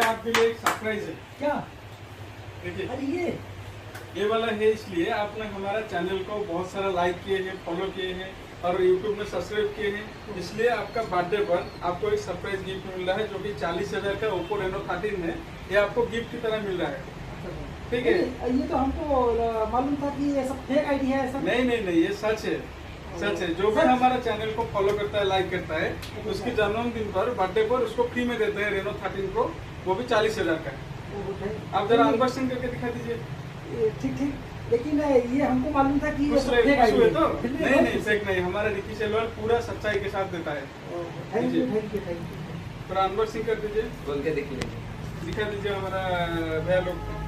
आपके लिए एक सरप्राइज है। क्या? देखिए, अरे ये वाला है, इसलिए आपने हमारा चैनल को बहुत सारा लाइक किए हैं, फॉलो किए हैं और यूट्यूब में सब्सक्राइब किए हैं, इसलिए आपका बर्थडे पर आपको एक सरप्राइज गिफ्ट मिल रहा है जो कि 40,000 का ओप्पो रेनो 13 है। ये आपको गिफ्ट की तरह मिल रहा है। ठीक है, ये तो हमको मालूम था कि ये सब फेक आईडी है। सब नहीं नहीं नहीं, ये सच है, सच है। जो भी हमारा चैनल को फॉलो करता है, लाइक करता है, उसके जन्मदिन पर, बर्थडे पर उसको फ्री में देते हैं रेनो 13 को, वो भी 40,000 का है। आप जरा अनबॉक्सिंग करके दिखा दीजिए। ठीक ठीक, लेकिन ये हमको मालूम था कि ये खुश सब रहे, फेक खुश आईडी हुए है। तो नहीं नहीं, फेक नहीं। हमारा रिकी सेलवाल पूरा सच्चाई के साथ देता है। Thank you thank you thank you. थोड़ा अनबॉक्सिंग कर दीजिए, बोल के देखिए। दिखा दीजिए हमारा भैया लोग को।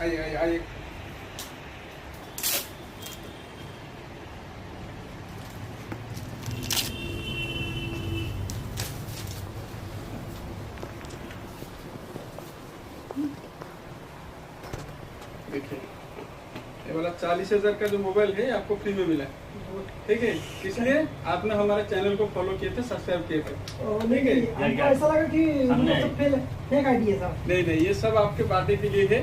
आइए आइए आइए। देखिए, ये वाला 40,000 का जो मोबाइल है आपको फ्री में मिला है। ठीक है, इसलिए आपने हमारे चैनल को फॉलो किए थे, सब्सक्राइब किए थे। ठीक है, हमको ऐसा लगा कि ये सब फेक आईडी है सब। नहीं नहीं, ये सब आपके बर्थडे के लिए है।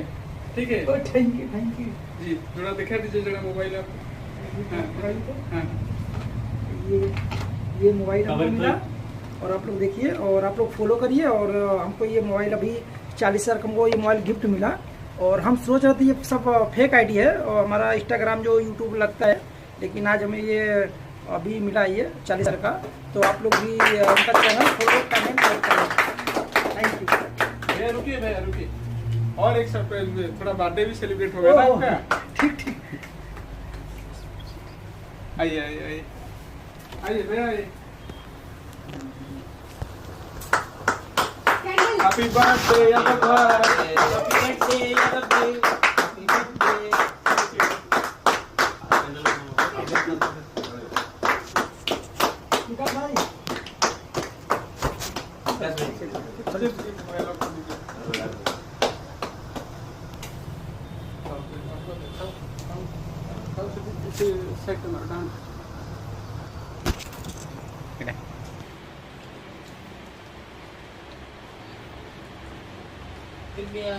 ठीक है थैंक यू थैंक यू जी, थोड़ा दिखा दीजिए जरा मोबाइल आप। हाँ, ये मोबाइल हमको मिला और आप लोग देखिए और आप लोग फॉलो करिए। और हमको ये मोबाइल अभी 40,000 का हमको ये मोबाइल गिफ्ट मिला। और हम सोच रहे थे ये सब फेक आईडी है और हमारा इंस्टाग्राम जो यूट्यूब लगता है, लेकिन आज हमें ये अभी मिला ये 40,000 का। तो आप लोग भी उनका चैनल फॉलो कमेंट करें। Thank you. भैया रुकिए, भैया रुकिए, और एक सरप्राइज, थोड़ा बर्थडे भी सेलिब्रेट होगा ना आपका। ठीक ठीक। आइए आइए आइए आइए भैया आइए। हैप्पी बर्थडे यादव भाई, हैप्पी बर्थडे यादव भाई, हैप्पी बर्थडे। ठीक है भाई। सेट मार डाउन। हो गया।